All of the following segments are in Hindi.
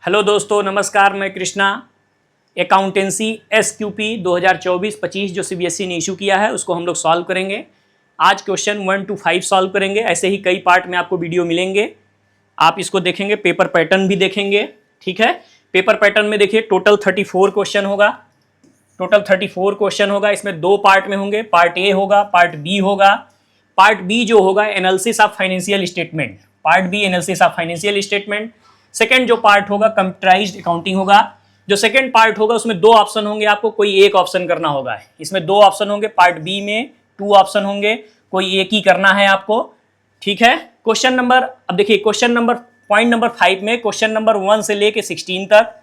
हेलो दोस्तों, नमस्कार। मैं कृष्णा। अकाउंटेंसी SQP 2024-25 जो CBSE ने इशू किया है उसको हम लोग सॉल्व करेंगे। आज क्वेश्चन 1 to 5 सॉल्व करेंगे। ऐसे ही कई पार्ट में आपको वीडियो मिलेंगे, आप इसको देखेंगे, पेपर पैटर्न भी देखेंगे। ठीक है, पेपर पैटर्न में देखिए टोटल 34 क्वेश्चन होगा। टोटल 34 क्वेश्चन होगा। इसमें दो पार्ट में होंगे, पार्ट ए होगा, पार्ट बी होगा। पार्ट बी जो होगा analysis of financial statement, part B analysis of financial statement. Second जो पार्ट होगा कंप्यूटराइज्ड अकाउंटिंग होगा। जो सेकंड पार्ट होगा उसमें दो ऑप्शन होंगे, आपको कोई एक ऑप्शन करना होगा। इसमें दो ऑप्शन होंगे, पार्ट बी में 2 ऑप्शन होंगे, कोई एक ही करना है आपको। ठीक है, क्वेश्चन नंबर, अब देखिए क्वेश्चन नंबर पॉइंट नंबर 5 में क्वेश्चन नंबर 1 से लेके 16 तक,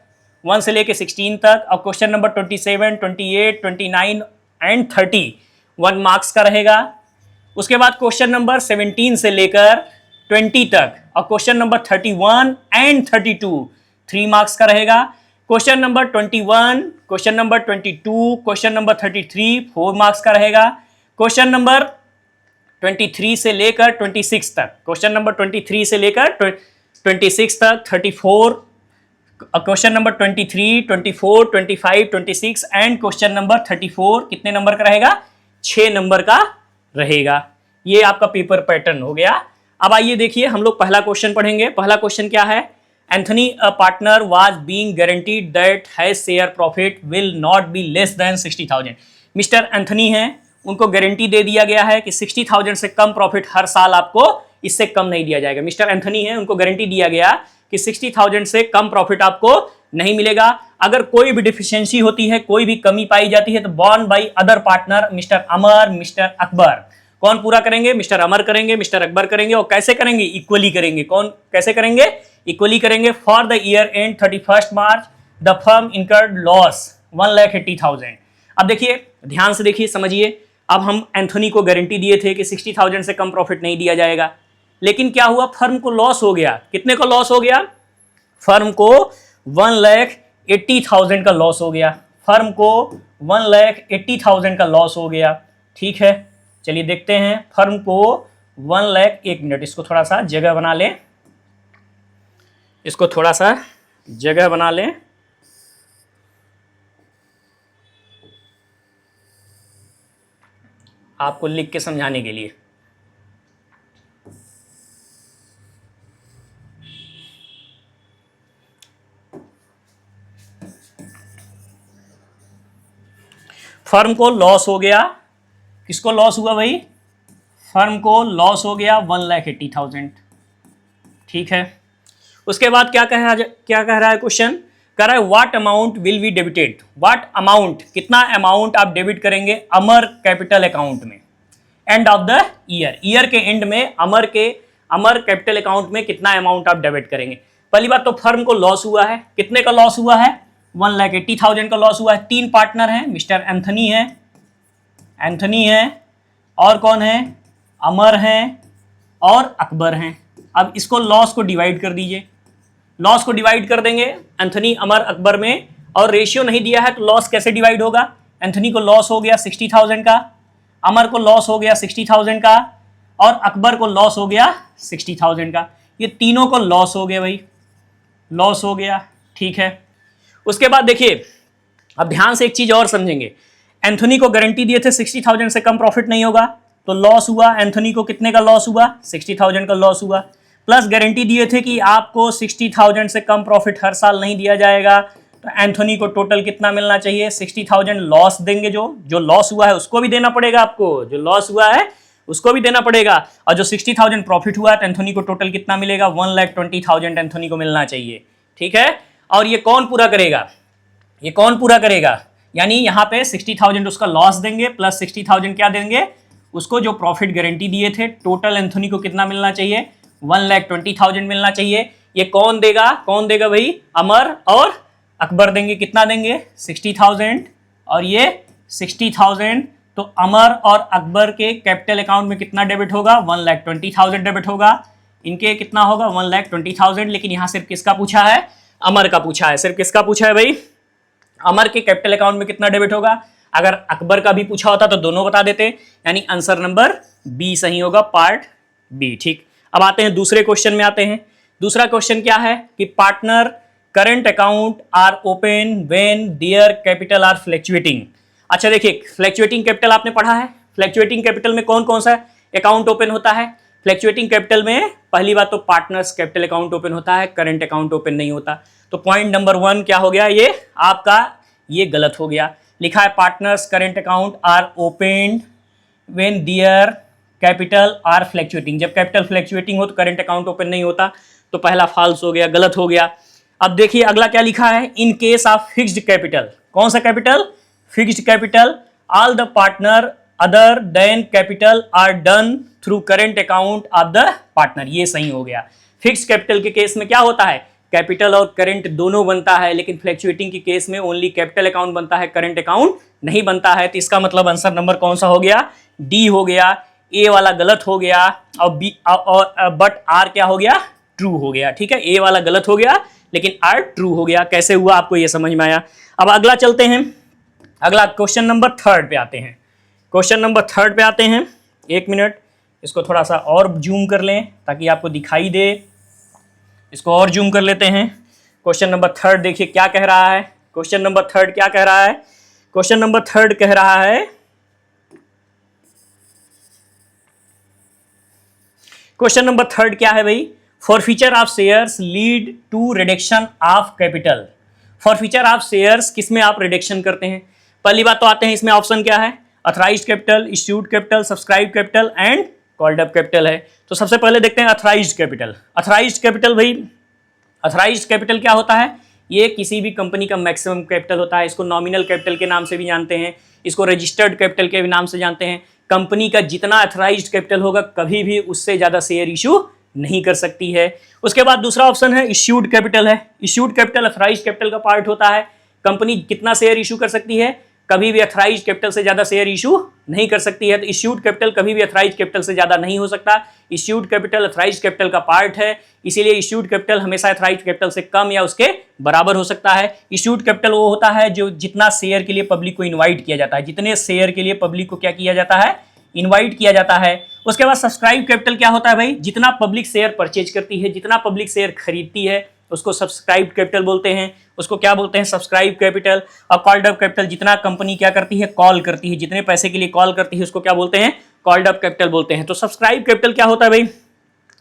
1 से लेके 16 तक, और क्वेश्चन नंबर 27, 28, 29 एंड 30 1 मार्क्स का रहेगा। उसके बाद क्वेश्चन नंबर 17 से लेकर 20 तक, और क्वेश्चन नंबर 31 एंड 32 3 मार्क्स का रहेगा। Question number 21, question number 22, question number 33 4 marks का रहेगा। क्वेश्चन नंबर 23 से लेकर 26 तक, क्वेश्चन नंबर 23 से लेकर 26 तक 34, question number 23, 24, 25, 26 and question number 34 कितने नंबर का रहेगा? 6 नंबर का रहेगा। ये आपका पेपर पैटर्न हो गया। अब आइए देखिए, हम लोग पहला क्वेश्चन पढ़ेंगे। पहला क्वेश्चन क्या है? Anthony a partner was being guaranteed that his share profit will not be less than 60,000। Mister Anthony हैं, उनको गारंटी दे दिया गया है कि 60,000 से कम प्रॉफिट हर साल आपको इससे कम नहीं दिया जाएगा। मिस्टर एंथनी हैं, उनको गारंटी दिया गया कि 60,000 से कम प्रॉफिट आपको नहीं मिलेगा। अगर कोई भी डिफिशियंसी होती है, कोई भी कमी पाई जाती है, तो born by other partner mister Amar, mister Akbar, कौन पूरा करेंगे? मिस्टर अमर करेंगे, मिस्टर अकबर करेंगे। और कैसे करेंगे? इक्वली करेंगे। कौन कैसे करेंगे? इक्वली करेंगे। For the year and 31 March the firm incurred loss 1,80,000। अब देखिए, ध्यान से देखिए, समझिए। अब हम एंथनी को गारंटी दिए थे कि 60,000 से कम प्रॉफिट नहीं दिया जाएगा, लेकिन क्या हुआ? फर्म को लॉस हो गया। कितने का लॉस हो गया? फर्म को 1,80,000 का लॉस हो गया। फर्म को 1,80,000 का लॉस हो गया। ठीक है, चलिए देखते हैं। फर्म को 1 लाख, एक मिनट, इसको थोड़ा सा जगह बना लें, इसको थोड़ा सा जगह बना लें। आपको लिख के समझाने के लिए। फर्म को लॉस हो गया। किसको लॉस हुआ भाई? फर्म को लॉस हो गया 1,80,000। ठीक है, उसके बाद क्या कह रहा है क्वेश्चन? कह रहा है what amount will be debited. What amount, कितना अमाउंट आप डेबिट करेंगे अमर कैपिटल अकाउंट में end of the year. Year के एंड में अमर कैपिटल अकाउंट में कितना अमाउंट आप डेबिट करेंगे? पहली बात तो फर्म को लॉस हुआ है। कितने का लॉस हुआ है? 1,80,000 का लॉस हुआ है। 3 पार्टनर हैं, मिस्टर एंथनी है, और कौन है? अमर हैं और अकबर हैं। अब इसको लॉस को डिवाइड कर दीजिए। लॉस को डिवाइड कर देंगे एंथनी, अमर, अकबर में, और रेशियो नहीं दिया है तो लॉस कैसे डिवाइड होगा? एंथनी को लॉस हो गया 60,000 का, अमर को लॉस हो गया 60,000 का, और अकबर को लॉस हो गया 60,000 का। ये तीनों को लॉस हो गया भाई, लॉस हो गया। ठीक है, उसके बाद देखिए, अब ध्यान से एक चीज और समझेंगे। एंथनी को गारंटी दिए थे 60,000 से कम प्रॉफिट नहीं होगा, तो लॉस हुआ। एंथनी को कितने का लॉस हुआ? 60,000 का लॉस हुआ। प्लस गारंटी दिए थे कि आपको 60,000 से कम प्रॉफिट हर साल नहीं दिया जाएगा, तो एंथनी को टोटल कितना मिलना चाहिए? 60,000 लॉस देंगे। जो लॉस हुआ है उसको भी देना पड़ेगा आपको, जो लॉस हुआ है उसको भी देना पड़ेगा। और जो 60,000 प्रॉफिट हुआ तो एंथनी को टोटल कितना मिलेगा? 1,20,000 एंथनी को मिलना चाहिए। ठीक है, और ये कौन पूरा करेगा? ये कौन पूरा करेगा? यानी यहाँ पे 60,000 उसका लॉस देंगे, प्लस 60,000 क्या देंगे? उसको जो प्रॉफिट गारंटी दिए थे। टोटल एंथनी को कितना मिलना चाहिए? 1,20,000 मिलना चाहिए। ये कौन देगा? कौन देगा भाई? अमर और अकबर देंगे। कितना देंगे? 60,000, और ये 60,000। तो अमर और अकबर के कैपिटल अकाउंट में कितना डेबिट होगा? 1,20,000 डेबिट होगा। इनके कितना होगा? 1,20,000। लेकिन यहाँ सिर्फ किसका पूछा है? अमर का पूछा है। सिर्फ किसका पूछा है भाई? अमर के कैपिटल अकाउंट में कितना डेबिट होगा? अगर अकबर का भी पूछा होता तो दोनों बता देते, यानी आंसर नंबर बी सही होगा, पार्ट बी। ठीक, अब आते हैं दूसरे क्वेश्चन में आते हैं। दूसरा क्वेश्चन क्या है कि partner current account are open when their capital are fluctuating. अच्छा देखिए, फ्लैक्चुएटिंग कैपिटल आपने पढ़ा है। फ्लैक्चुएटिंग कैपिटल में कौन कौन सा अकाउंट ओपन होता है? फ्लैक्चुएटिंग कैपिटल में पहली बात तो पार्टनर्स कैपिटल अकाउंट ओपन होता है, करंट अकाउंट ओपन नहीं होता। तो पॉइंट नंबर 1 क्या हो गया? ये आपका ये गलत हो गया। लिखा है partners current account are open when their capital are fluctuating. जब कैपिटल फ्लैक्चुएटिंग हो तो करंट अकाउंट ओपन नहीं होता, तो पहला फॉल्स हो गया, गलत हो गया। अब देखिए अगला क्या लिखा है? In case of fixed capital. कौन सा capital? Fixed capital. All the partner other than capital R done through current account of the partner. ये सही हो गया। फिक्स्ड कैपिटल के केस में क्या होता है? कैपिटल और करंट दोनों बनता है, लेकिन फ्लैक्चुएटिंग के केस में ओनली कैपिटल अकाउंट बनता है, करंट अकाउंट नहीं बनता है। तो इसका मतलब आंसर नंबर कौन सा हो गया? डी हो गया। ए वाला गलत हो गया और बी और बट आर क्या हो गया? ट्रू हो गया। ठीक है, ए वाला गलत हो गया लेकिन आर ट्रू हो गया। कैसे हुआ आपको ये समझ में आया? अब अगला चलते हैं, अगला क्वेश्चन नंबर 3 पे आते हैं। क्वेश्चन नंबर 3 पे आते हैं। एक मिनट, इसको थोड़ा सा और जूम कर लें ताकि आपको दिखाई दे। इसको और जूम कर लेते हैं। क्वेश्चन नंबर 3 देखिए क्या कह रहा है। क्वेश्चन नंबर 3 क्या कह रहा है? क्वेश्चन नंबर 3 कह रहा है, क्वेश्चन नंबर 3 क्या है भाई? Forfeiture of shares lead to reduction of capital. Forfeiture of shares किसमें आप रिडक्शन करते हैं? पहली बात तो आते हैं, इसमें ऑप्शन क्या है? Authorised capital, issued capital, subscribe capital and called up capital है। तो सबसे पहले देखते हैं अथराइज्ड कैपिटल। अथराइज्ड कैपिटल भाई, अथराइज्ड कैपिटल क्या होता है? ये किसी भी कंपनी का मैक्सिमम कैपिटल होता है। इसको नॉमिनल कैपिटल के नाम से भी जानते हैं, इसको रजिस्टर्ड कैपिटल के भी नाम से जानते हैं। कंपनी का जितना अथराइज्ड कैपिटल होगा कभी भी उससे ज़्यादा शेयर इशू नहीं कर सकती है। उसके बाद दूसरा ऑप्शन है इश्यूड कैपिटल है। इश्यूड कैपिटल अथराइज्ड कैपिटल का पार्ट होता है। कंपनी कितना शेयर इशू कर सकती है? कभी भी अथराइज्ड कैपिटल से ज़्यादा शेयर इशू नहीं कर सकती है। तो इश्यूड कैपिटल कभी भी अथराइज्ड कैपिटल से ज़्यादा नहीं हो सकता। इश्यूड कैपिटल अथराइज्ड कैपिटल का पार्ट है, इसीलिए इश्यूड कैपिटल हमेशा अथराइज्ड कैपिटल से कम या उसके बराबर हो सकता है। इश्यूड कैपिटल वो होता है जो जितना शेयर के लिए पब्लिक को इन्वाइट किया जाता है, जितने शेयर के लिए पब्लिक को क्या किया जाता है? इन्वाइट किया जाता है। उसके बाद सब्सक्राइब कैपिटल क्या होता है भाई? जितना पब्लिक शेयर परचेज करती है, जितना पब्लिक शेयर खरीदती है उसको सब्सक्राइब कैपिटल बोलते हैं। उसको क्या बोलते हैं? Subscribe capital. और कॉल्ड अप कैपिटल जितना कंपनी क्या करती है? कॉल करती है, जितने पैसे के लिए कॉल करती है उसको क्या बोलते हैं? कॉल्ड अप कैपिटल बोलते हैं। तो सब्सक्राइब कैपिटल क्या होता है भाई?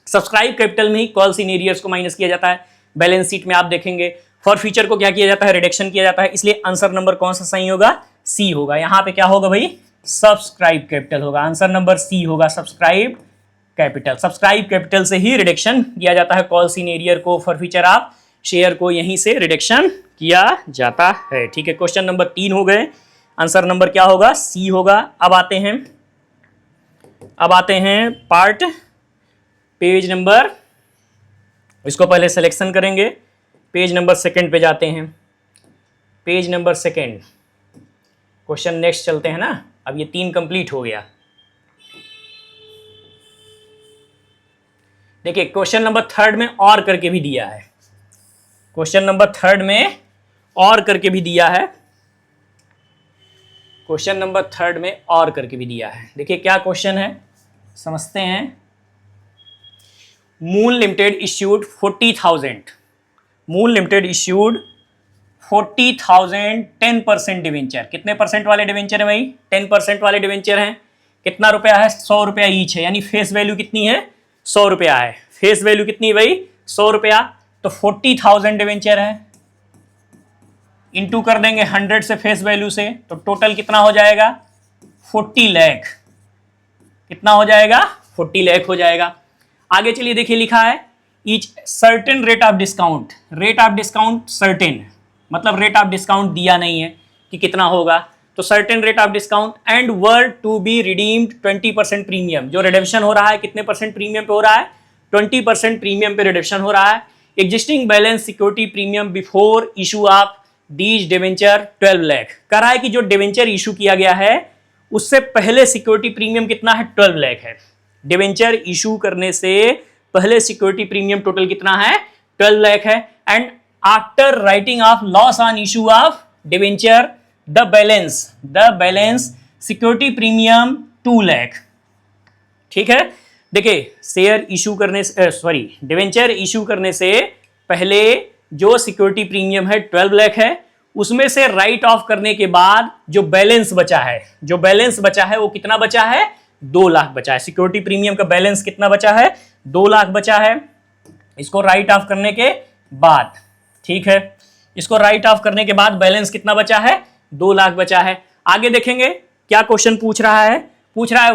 सब्सक्राइब कैपिटल में ही कॉल्स इन एरियर्स को माइनस किया जाता है। बैलेंस शीट में आप देखेंगे फॉर फ्यूचर को क्या किया जाता है? रिडक्शन किया जाता है। इसलिए आंसर नंबर कौन सा सही होगा? सी होगा। यहाँ पे क्या होगा भाई? सब्सक्राइब कैपिटल होगा। आंसर नंबर सी होगा, सब्सक्राइब कैपिटल। सब्सक्राइब कैपिटल से ही रिडक्शन किया जाता है। कॉल्स इन एरियर को, फॉरफीचर ऑफ शेयर को यहीं से रिडक्शन किया जाता है। ठीक है, क्वेश्चन नंबर 3 हो गए। आंसर नंबर क्या होगा? सी होगा। अब आते हैं पार्ट पेज नंबर, इसको पहले सिलेक्शन करेंगे। पेज नंबर 2 पे जाते हैं। पेज नंबर 2 क्वेश्चन नेक्स्ट चलते हैं ना। अब ये 3 कंप्लीट हो गया। देखिए क्वेश्चन नंबर 3 में और करके भी दिया है। क्वेश्चन नंबर 3 में और करके भी दिया है। क्वेश्चन नंबर 3 में और करके भी दिया है। देखिए क्या क्वेश्चन है, समझते हैं। Moon limited issued 40,000। Moon limited issued 40,000 10% debenture. कितने परसेंट वाले डिवेंचर है भाई? 10% वाले डिवेंचर हैं। कितना रुपया है? 100 रुपया ईच है, यानी फेस वैल्यू कितनी है? 100 रुपया है। फेस वैल्यू कितनी है भाई? 100 रुपया। तो 40,000 डिवेंचर है, इंटू कर देंगे 100 से फेस वैल्यू से, तो टोटल कितना हो जाएगा? 40 लाख। कितना हो जाएगा? 40 लाख हो जाएगा। आगे चलिए देखिए लिखा है each certain rate of discount. Rate of discount certain मतलब रेट ऑफ डिस्काउंट दिया नहीं है कि कितना होगा। तो certain rate of discount and were to be redeemed 20% premium. जो रिडम्पशन हो रहा है कितने परसेंट प्रीमियम पे हो रहा है? 20% प्रीमियम पे रिडम्पशन हो रहा है। Existing balance security premium before issue of these debenture 12 lakh. कह रहा है कि जो डिवेंचर इशू किया गया है उससे पहले सिक्योरिटी प्रीमियम कितना है? 12 लाख है। डिवेंचर इशू करने से पहले सिक्योरिटी प्रीमियम टोटल कितना है? 12 लाख है। And after writing of loss on issue of debenture the balance security premium 2 lakh. ठीक है, देखिए शेयर इशू करने से डिवेंचर इशू करने से पहले जो सिक्योरिटी प्रीमियम है 12 लाख है, उसमें से राइट ऑफ करने के बाद जो बैलेंस बचा है, जो बैलेंस बचा है वो कितना बचा है, 2 लाख बचा है। सिक्योरिटी प्रीमियम का बैलेंस कितना बचा है, 2 लाख बचा है। इसको राइट ऑफ करने के बाद, ठीक है, इसको राइट ऑफ करने के बाद बैलेंस कितना बचा है, 2 लाख बचा है। आगे देखेंगे क्या क्वेश्चन पूछ रहा है, पूछ रहा है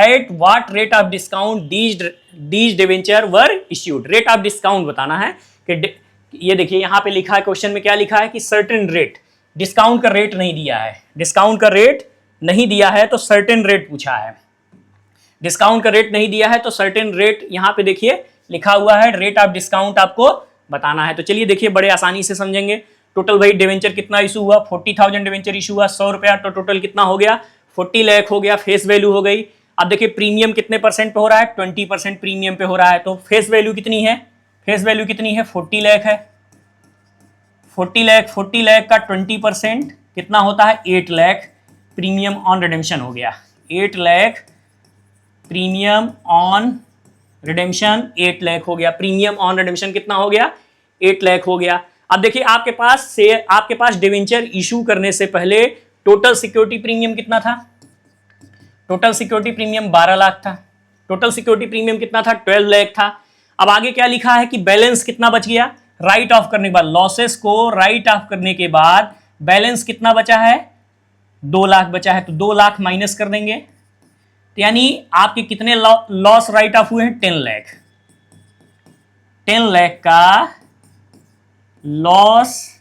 at what rate of discount these debenture were issued. Rate of discount बताना है कि ये देखिए यहां पे लिखा है, क्वेश्चन में क्या लिखा है कि सर्टेन रेट, डिस्काउंट का रेट नहीं दिया है, डिस्काउंट का रेट नहीं दिया है तो सर्टेन रेट पूछा है। डिस्काउंट का रेट नहीं दिया है तो सर्टेन रेट यहां पे देखिए लिखा हुआ है, रेट ऑफ डिस्काउंट आपको बताना है। तो चलिए देखिए बड़े आसानी से समझेंगे। टोटल भाई डिवेंचर कितना इशू हुआ, 40,000 डिवेंचर इशू हुआ, 100 रुपया, तो टोटल कितना हो गया, 40 लाख हो गया, फेस वैल्यू हो गई। अब देखिए प्रीमियम कितने परसेंट पे हो रहा है, 20% प्रीमियम पे हो रहा है, तो फेस वैल्यू कितनी है, फेस वैल्यू कितनी है, 40 लाख है। 40 लाख का 20% कितना होता है, 8 लाख प्रीमियम ऑन रिडेम्पशन हो गया। 8 lakh premium on redemption 8 lakh हो गया। प्रीमियम ऑन रिडेम्पशन कितना हो गया, 8 लाख हो गया। अब देखिए आपके पास डिवेंचर इशू करने से पहले टोटल सिक्योरिटी प्रीमियम कितना था, टोटल सिक्योरिटी प्रीमियम 12 लाख था। टोटल सिक्योरिटी प्रीमियम कितना था, 12 लाख था। अब आगे क्या लिखा है कि बैलेंस कितना बच गया, राइट ऑफ करने के बाद, लॉसेस को राइट ऑफ करने के बाद बैलेंस कितना बचा है, 2 लाख बचा है। तो 2 लाख माइनस कर देंगे, तो यानी आपके कितने लॉस राइट ऑफ हुए हैं, 10 लाख। 10 लाख का लॉस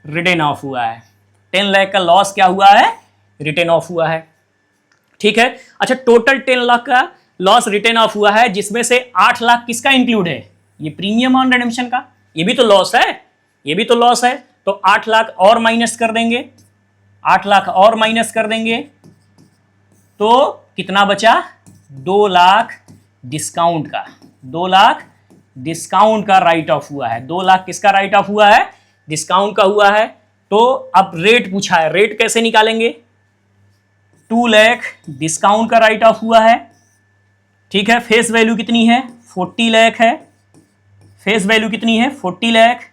रिटेन ऑफ हुआ है। 10 लाख का लॉस क्या हुआ है, रिटेन ऑफ हुआ है, ठीक है। अच्छा, टोटल 10 लाख का लॉस रिटेन ऑफ हुआ है, जिसमें से 8 लाख किसका इंक्लूड है, ये प्रीमियम ऑन रिडेम्पशन का, ये भी तो लॉस है, ये भी तो लॉस है। तो 8 लाख और माइनस कर देंगे, 8 लाख और माइनस कर देंगे, तो कितना बचा, 2 लाख डिस्काउंट का, 2 लाख डिस्काउंट का राइट ऑफ हुआ है। 2 लाख किसका राइट ऑफ हुआ है, डिस्काउंट का हुआ है। तो अब रेट पूछा है, रेट कैसे निकालेंगे, 2 लाख डिस्काउंट का राइट ऑफ हुआ है, ठीक है। फेस वैल्यू कितनी है, 40 लाख है, फेस वैल्यू कितनी है, 40 लाख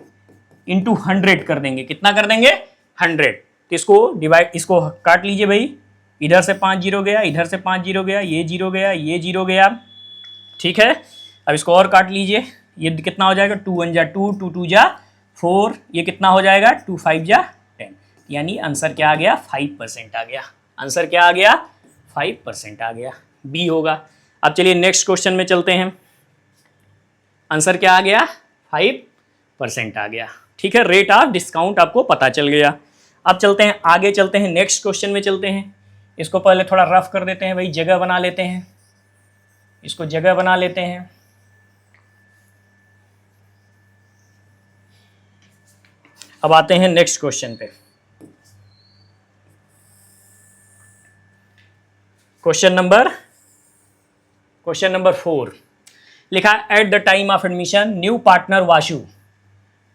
इंटू 100 कर देंगे, कितना कर देंगे, 100। तो इसको डिवाइड, इसको काट लीजिए भाई, इधर से 5 जीरो गया, इधर से 5 जीरो गया, ये जीरो गया, ये जीरो गया, ठीक है। अब इसको और काट लीजिए, ये कितना हो जाएगा, 2 1 जा 2, 2 2 जा 4, ये कितना हो जाएगा, 2 5 जा 10, यानी आंसर क्या आ गया, 5% आ गया। आंसर क्या आ गया, 5% आ गया, बी होगा। अब चलिए नेक्स्ट क्वेश्चन में चलते हैं। आंसर क्या आ गया, 5% आ गया, ठीक है। रेट ऑफ डिस्काउंट आपको पता चल गया। अब चलते हैं आगे, चलते हैं नेक्स्ट क्वेश्चन में चलते हैं। इसको पहले थोड़ा रफ कर देते हैं भाई, जगह बना लेते हैं, इसको जगह बना लेते हैं। अब आते हैं नेक्स्ट क्वेश्चन पे। क्वेश्चन नंबर 4 लिखा, at the time of admission new partner Vashu,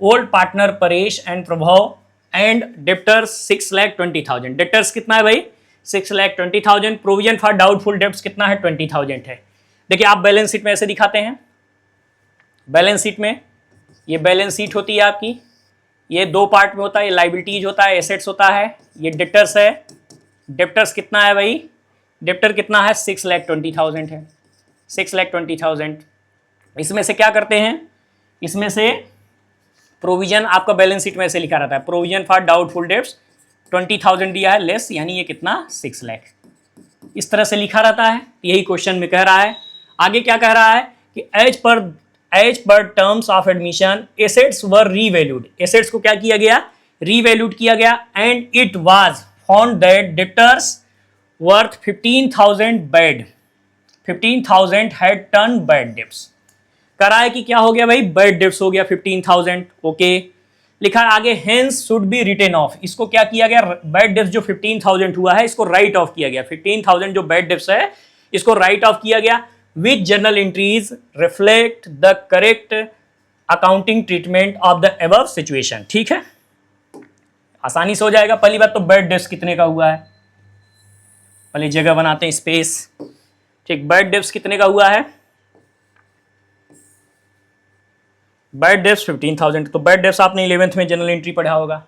old partner Paresh and Prabhav and debtors 6,20,000। Debtors कितना है भाई, 6,20,000। प्रोविजन फॉर डाउटफुल डेप्ट्स कितना है, 20,000 है। देखिए आप बैलेंस शीट में ऐसे दिखाते हैं, बैलेंस शीट में ये बैलेंस शीट होती है आपकी, ये 2 पार्ट में होता है, ये लाइबिलिटीज होता है, एसेट्स होता है, ये डेप्टर्स है। डेप्टर्स कितना है भाई, डेप्टर कितना है, 6,20,000 है, 6,20,000। इसमें से क्या करते हैं, इसमें से प्रोविजन आपका बैलेंस शीट में ऐसे लिखा रहता है, प्रोविजन फॉर डाउटफुल डेप्ट्स 20,000 दिया है लेस, यानी ये कितना, 6 लाख, इस तरह से लिखा रहता है। यही क्वेश्चन में कह रहा है। आगे क्या कह रहा है कि as per terms of admission assets were revalued, assets को क्या किया गया, रीवैल्यूड किया गया, and it was found that debtors worth 15,000 had turn bad debts. कह रहा है कि क्या हो गया भाई, बैड डेप्ट्स हो गया 15,000, ओके। लिखा है आगे, hence should be written off, इसको क्या किया गया, बैड डेप्ट्स जो 15,000 हुआ है इसको राइट ऑफ किया गया, 15,000 जो बैड डेप्ट्स है इसको राइट ऑफ किया गया। Which journal entries reflect the correct accounting treatment of the above situation, ठीक है, आसानी से हो जाएगा। पहली बात तो बैड डेप्ट्स कितने का हुआ है, पहले जगह बनाते हैं, स्पेस, ठीक। बैड डेप्ट्स कितने का हुआ है, बैड डेप्स 15,000, तो बैड डेप्स आपने 11th में जनरल एंट्री पढ़ा होगा।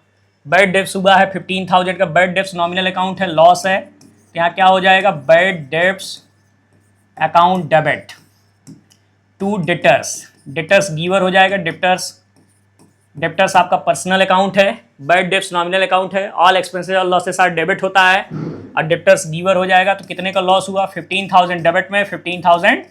बैड डेप्स हुआ है 15,000 का, बैड डेप्स नॉमिनल अकाउंट है, लॉस है, तो यहाँ क्या हो जाएगा, bad debts account debit to debtors, debtors giver हो जाएगा, डेप्टर्स आपका पर्सनल अकाउंट है, बैड डेप्स नॉमिनल अकाउंट है, ऑल एक्सपेंसेस और लॉसेस आर डेबिट होता है, और डेप्टर्स गिवर हो जाएगा। तो कितने का लॉस हुआ, 15,000 डेबिट में, 15,000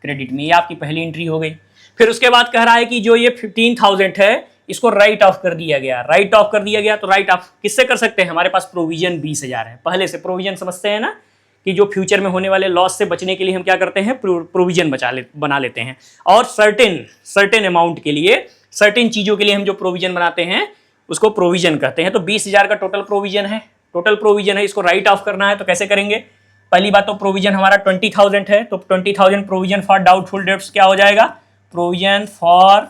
क्रेडिट में, ये आपकी पहली एंट्री हो गई। फिर उसके बाद कह रहा है कि जो ये 15,000 है इसको राइट ऑफ कर दिया गया, राइट ऑफ कर दिया गया, तो राइट ऑफ किससे कर सकते हैं, हमारे पास प्रोविजन 20,000 है, पहले से प्रोविजन समझते हैं ना, कि जो फ्यूचर में होने वाले लॉस से बचने के लिए हम क्या करते हैं, प्रोविजन बना लेते हैं, और सर्टेन अमाउंट के लिए, सर्टेन चीज़ों के लिए हम जो प्रोविजन बनाते हैं उसको प्रोविजन कहते हैं। तो 20,000 का टोटल प्रोविजन है, इसको राइट ऑफ करना है, तो कैसे करेंगे, पहली बात तो प्रोविजन हमारा 20,000 है, तो 20,000 प्रोविजन फॉर डाउटफुल डेब्ट्स क्या हो जाएगा, provision for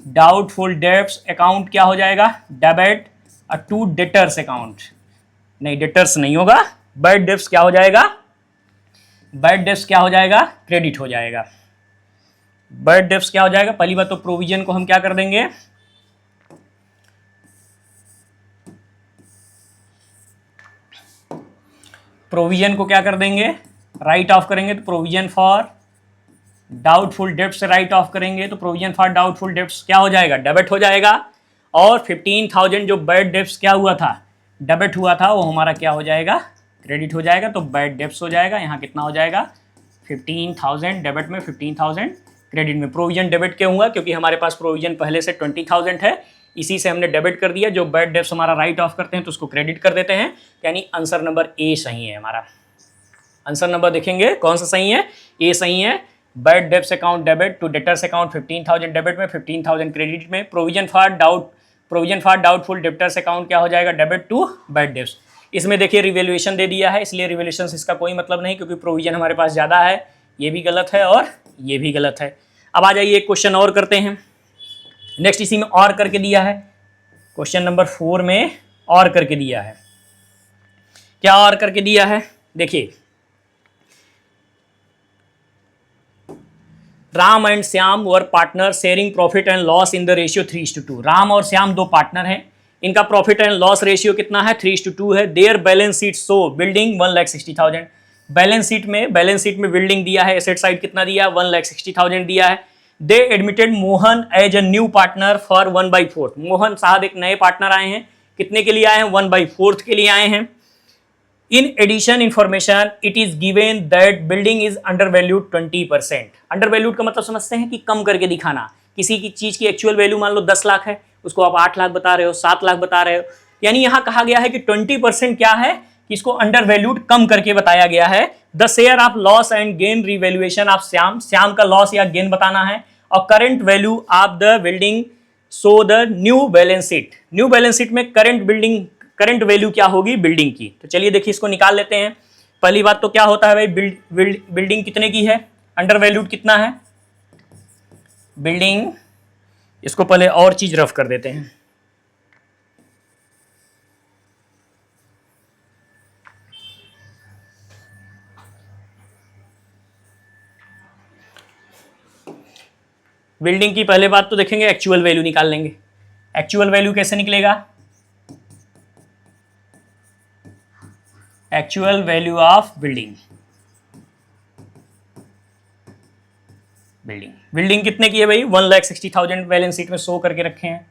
doubtful debts account क्या हो जाएगा, डेबिट टू डेटर्स अकाउंट, नहीं डेटर्स नहीं होगा, बैड डेब्ट्स क्या हो जाएगा, बैड डेब्ट्स क्या हो जाएगा, क्रेडिट हो जाएगा। बैड डेब्ट्स क्या हो जाएगा, पहली बात तो प्रोविजन को हम क्या कर देंगे, प्रोविजन को क्या कर देंगे, राइट ऑफ करेंगे, तो प्रोविजन फॉर डाउटफुल डेब्ट्स से राइट ऑफ करेंगे, तो प्रोविजन फॉर डाउटफुल डेब्ट्स क्या हो जाएगा, डेबिट हो जाएगा, और 15,000 जो बैड डेब्ट्स क्या हुआ था, डेबिट हुआ था, वो हमारा क्या हो जाएगा, क्रेडिट हो जाएगा, तो बैड डेब्ट्स हो जाएगा, यहाँ कितना हो जाएगा, 15,000 डेबिट में, 15,000 क्रेडिट में। प्रोविजन डेबिट क्यों हुआ, क्योंकि हमारे पास प्रोविजन पहले से 20,000 है, इसी से हमने डेबिट कर दिया, जो बैड डेब्ट्स हमारा राइट ऑफ करते हैं तो उसको क्रेडिट कर देते हैं, यानी आंसर नंबर ए सही है हमारा। आंसर नंबर देखेंगे कौन सा सही है, ए सही है। Bad debts account debit to debtors account 15,000 debit में, 15,000 क्रेडिट में। Provision for doubtful debtors account क्या हो जाएगा, डेबिट टू बैड डेब्ट्स। इसमें देखिए रिवैल्यूएशन दे दिया है, इसलिए रिवैल्यूएशन से इसका कोई मतलब नहीं, क्योंकि प्रोविजन हमारे पास ज़्यादा है, ये भी गलत है और ये भी गलत है। अब आ जाइए एक क्वेश्चन और करते हैं, नेक्स्ट इसी में और करके दिया है, क्वेश्चन नंबर 4 में और करके दिया है, क्या और करके दिया है, देखिए Ram and Shyam were partner sharing profit and loss in the ratio 3:2। Ram और श्याम दो पार्टनर हैं, इनका प्रॉफिट एंड लॉस रेशियो कितना है, 3:2 है। Their balance sheet show building 1,60,000, balance sheet में बिल्डिंग दिया है, एसेट साइड कितना दिया है, 1,60,000 दिया है। They admitted Mohan as a new partner for 1/4, Mohan साहब एक नए पार्टनर आए हैं, कितने के लिए आए हैं, 1/4 के लिए आए हैं। In addition information it is given that building is under valued 20%। Under valued का मतलब समझते हैं कि कम करके दिखाना, किसी की चीज की एक्चुअल वैल्यू मान लो 10 लाख है, उसको आप 8 लाख बता रहे हो, 7 लाख बता रहे हो, यानी यहां कहा गया है कि 20% क्या है, कि इसको अंडर वैल्यूड कम करके बताया गया है। The share of loss and gain revaluation of Shyam का लॉस या गेन बताना है, और current value of the building so the new balance sheet में करंट वैल्यू क्या होगी बिल्डिंग की। तो चलिए देखिए इसको निकाल लेते हैं। पहली बात तो क्या होता है भाई, बिल्डिंग कितने की है, अंडर वैल्यूड कितना है बिल्डिंग, इसको पहले और चीज रफ कर देते हैं। बिल्डिंग की पहले बात तो देखेंगे एक्चुअल वैल्यू निकाल लेंगे। एक्चुअल वैल्यू कैसे निकलेगा, एक्चुअल वैल्यू ऑफ बिल्डिंग कितने की है भाई, 1,60,000 बैलेंस शीट में शो करके रखे हैं।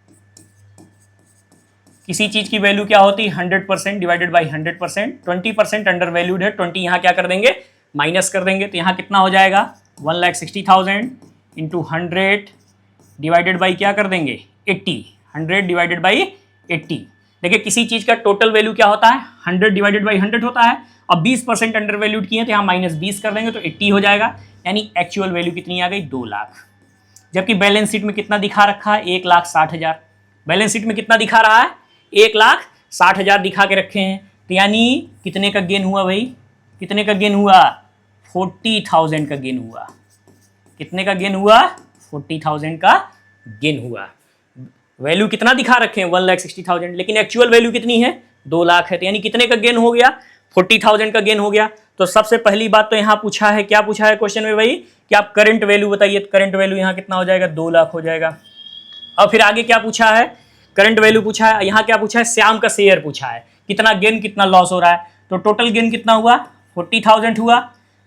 किसी चीज की वैल्यू क्या होती है, 100% डिवाइडेड बाई 100%, 20% अंडर वैल्यूड है, 20 यहाँ क्या कर देंगे, माइनस कर देंगे, तो यहाँ कितना हो जाएगा 1,60,000 इंटू 100 डिवाइडेड बाई क्या कर देंगे 80, 100 डिवाइडेड बाई 80। देखिए किसी चीज का टोटल वैल्यू क्या होता है, 100 डिवाइडेड बाई 100 होता है, और 20% अंडर वैल्यूड किए तो यहाँ -20 कर देंगे तो 80 हो जाएगा, यानी एक्चुअल वैल्यू कितनी आ गई 2 लाख। जबकि बैलेंस शीट में कितना दिखा रखा है, 1,60,000, बैलेंस शीट में कितना दिखा रहा है 1,60,000 दिखा के रखे हैं, तो यानी कितने का गेन हुआ भाई, कितने का गेन हुआ 40,000 का गेन हुआ, कितने का गेन हुआ 40,000 का गेन हुआ। वैल्यू कितना दिखा रखे हैं 1,60,000, लेकिन एक्चुअल वैल्यू कितनी है 2 लाख है, तो यानी कितने का गेन हो गया 40,000 का गेन हो गया। तो सबसे पहली बात तो यहाँ पूछा है, क्या पूछा है क्वेश्चन में भाई, कि आप करंट वैल्यू बताइए, तो करंट वैल्यू यहाँ कितना हो जाएगा 2 लाख हो जाएगा। और फिर आगे क्या पूछा है, करंट वैल्यू पूछा है, यहाँ क्या पूछा है, श्याम का शेयर पूछा है, कितना गेन कितना लॉस हो रहा है। तो टोटल गेन कितना हुआ, 40,000 हुआ,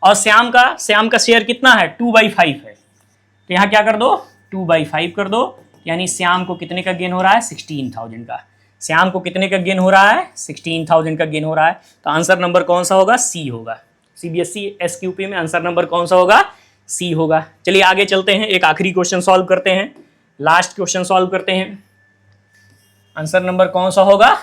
और श्याम का शेयर कितना है, 2/5 है। तो यहाँ क्या कर दो, 2/5 कर दो, यानी श्याम को कितने का गेन हो रहा है, 16,000 का। श्याम को कितने का गेन हो रहा है, 16,000 का गेन हो रहा है। तो आंसर नंबर कौन सा होगा, सी होगा। सीबीएसई एसक्यूपी में आंसर नंबर कौन सा होगा, सी होगा। चलिए आगे चलते हैं, एक आखिरी क्वेश्चन सॉल्व करते हैं, लास्ट क्वेश्चन सॉल्व करते हैं। आंसर नंबर कौन सा होगा,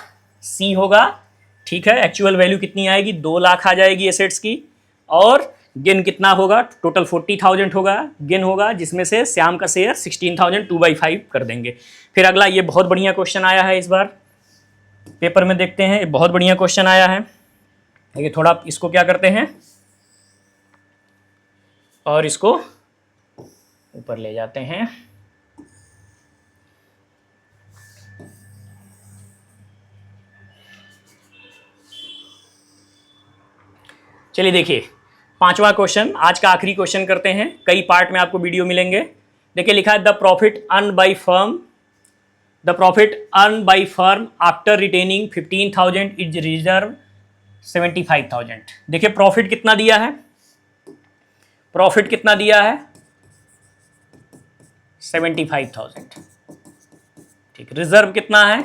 सी होगा। ठीक है, एक्चुअल वैल्यू कितनी आएगी, 2 लाख आ जाएगी एसेट्स की, और गेन कितना होगा, टोटल 40,000 होगा गेन होगा, जिसमें से श्याम का शेयर 16,000 2/5 कर देंगे। फिर अगला, ये बहुत बढ़िया क्वेश्चन आया है इस बार पेपर में, देखते हैं, ये बहुत बढ़िया क्वेश्चन आया है। ये थोड़ा इसको क्या करते हैं और इसको ऊपर ले जाते हैं। चलिए देखिए, 5वां क्वेश्चन, आज का आखिरी क्वेश्चन करते हैं, कई पार्ट में आपको वीडियो मिलेंगे। देखिए लिखा है, the profit earn by firm after retaining 15,000 is reserve 75,000। देखिए प्रॉफिट कितना दिया है, प्रॉफिट कितना दिया है, 75,000। ठीक, रिजर्व कितना है,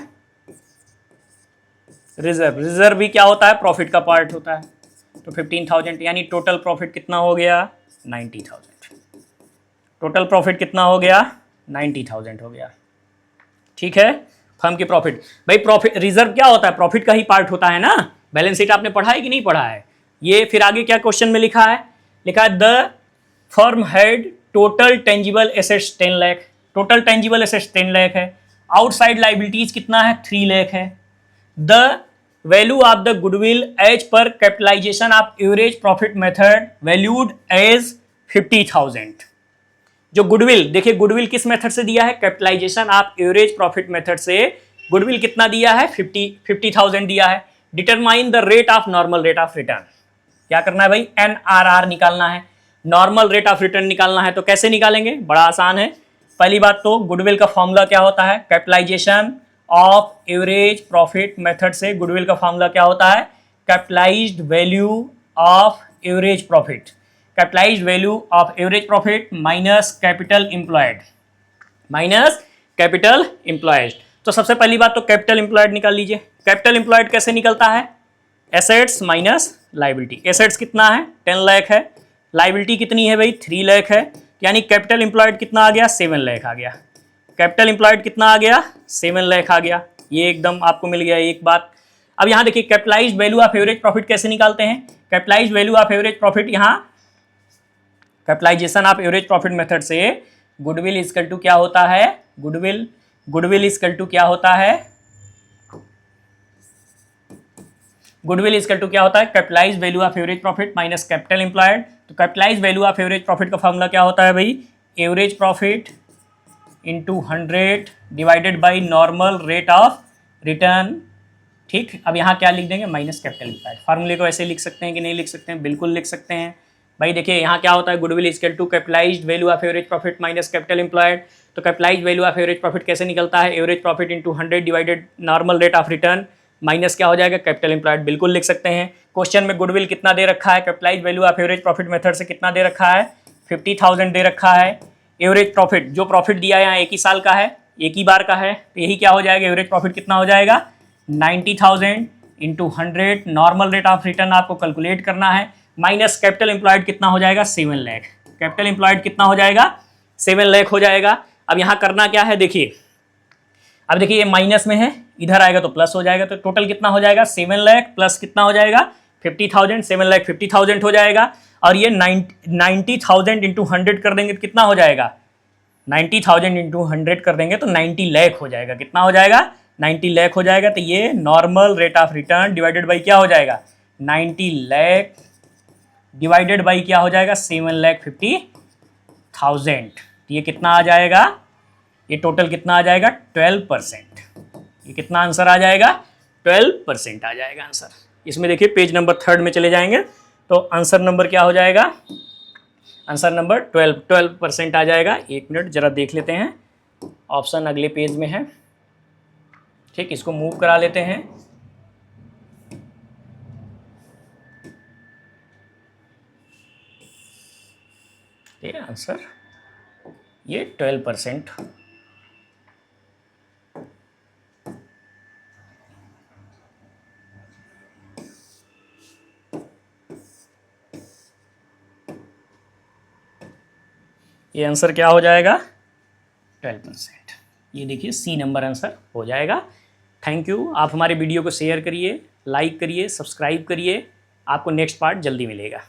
रिजर्व भी क्या होता है, प्रॉफिट का पार्ट होता है। तो 15,000, यानी टोटल प्रॉफिट कितना हो गया, 90,000। टोटल प्रॉफिट कितना हो गया, 90,000 हो गया। ठीक है, फर्म की प्रॉफिट, भाई प्रॉफिट, रिजर्व क्या होता है, प्रॉफिट का ही पार्ट होता है ना। बैलेंस शीट आपने पढ़ा है कि नहीं पढ़ा है ये। फिर आगे क्या क्वेश्चन में लिखा है, the firm had total tangible assets 10 lakh. Total tangible assets 10 lakh है, आउटसाइड लाइबिलिटीज कितना है, 3 लाख है। The value of the goodwill as per capitalisation of average profit method valued as 50,000। जो गुडविल, देखिए गुडविल किस मेथड से दिया है, capitalisation of average profit method से गुडविल कितना दिया है, 50,000 दिया है। Determine the rate of normal rate of return. क्या करना है भाई, NRR निकालना है, नॉर्मल रेट ऑफ रिटर्न निकालना है। तो कैसे निकालेंगे, बड़ा आसान है। पहली बात तो गुडविल का फॉर्मूला क्या होता है, capitalisation of average profit method से गुडविल का फॉर्मूला क्या होता है, capitalised value of average profit, capitalised value of average profit minus capital employed, minus capital employed. तो सबसे पहली बात तो कैपिटल एम्प्लॉयड निकाल लीजिए। कैपिटल एम्प्लॉयड कैसे निकलता है, एसेट्स माइनस लाइबिलिटी। एसेट्स कितना है, 10 लाख है, लाइबिलिटी कितनी है भाई, 3 लाख है, यानी कैपिटल एम्प्लॉयड कितना आ गया, 7 लाख आ गया। कैपिटल एम्प्लॉयड कितना आ गया, 7 लाख आ गया। ये एकदम आपको मिल गया एक बात। अब यहाँ देखिए capitalised value of average profit कैसे निकालते हैं, capitalised value of average profit, यहाँ capitalisation of average profit method से गुडविल इक्वल टू क्या होता है, गुडविल इक्वल टू क्या होता है, गुडविल इक्वल टू क्या होता है, capitalised value of average profit minus capital employed. तो capitalised value of average profit का फॉर्मूला क्या होता है भाई, average profit into 100 divided by normal rate of return. ठीक, अब यहाँ क्या लिख देंगे, माइनस कैपिटल एम्प्लॉयड। फार्मूले को ऐसे लिख सकते हैं कि नहीं लिख सकते हैं, बिल्कुल लिख सकते हैं भाई। देखिए यहाँ क्या होता है, goodwill equal to capitalised value of average profit minus capital employed. तो capitalised value of average profit कैसे निकलता है, average profit into 100 divided normal rate of return minus क्या हो जाएगा, कैपिटल एम्प्लॉयड। बिल्कुल लिख सकते हैं। क्वेश्चन में गुडविल कितना दे रखा है, capitalised value of average profit method से कितना दे रखा है, 50,000 दे रखा है। एवरेज प्रॉफिट, जो प्रॉफिट दिया है यहाँ एक ही साल का है, एक ही बार का है, तो यही क्या हो जाएगा, एवरेज प्रॉफिट कितना हो जाएगा, 90,000 into 100 normal rate of return आपको कैलकुलेट करना है, माइनस कैपिटल एम्प्लॉयड कितना हो जाएगा, 7 लाख। कैपिटल एम्प्लॉयड कितना हो जाएगा, 7 लाख हो जाएगा। अब यहाँ करना क्या है, देखिए अब देखिए ये माइनस में है, इधर आएगा तो प्लस हो जाएगा। तो टोटल कितना हो जाएगा, 7 लाख प्लस कितना हो जाएगा, 50,000, 7 लाख 50,000 हो जाएगा। और ये 90,000 इंटू 100 कर देंगे तो कितना हो जाएगा, 90,000 इंटू 100 कर देंगे तो 90 लाख हो जाएगा। कितना हो जाएगा, 90 लाख हो जाएगा। तो ये normal rate of return divided by क्या हो जाएगा, 90 लाख डिवाइडेड बाई क्या हो जाएगा, 7,50,000। ये कितना आ जाएगा, ये टोटल कितना आ जाएगा, 12%। ये कितना आंसर आ जाएगा, 12% आ जाएगा आंसर। इसमें देखिए पेज नंबर 3 में चले जाएंगे तो आंसर नंबर क्या हो जाएगा, आंसर नंबर 12% आ जाएगा। एक मिनट जरा देख लेते हैं। ऑप्शन अगले पेज में है। ठीक, इसको मूव करा लेते हैं। ये आंसर ये 12%। ये आंसर क्या हो जाएगा? 12%। ये देखिए सी नंबर आंसर हो जाएगा। Thank you. आप हमारे वीडियो को शेयर करिए, लाइक करिए, सब्सक्राइब करिए। आपको नेक्स्ट पार्ट जल्दी मिलेगा।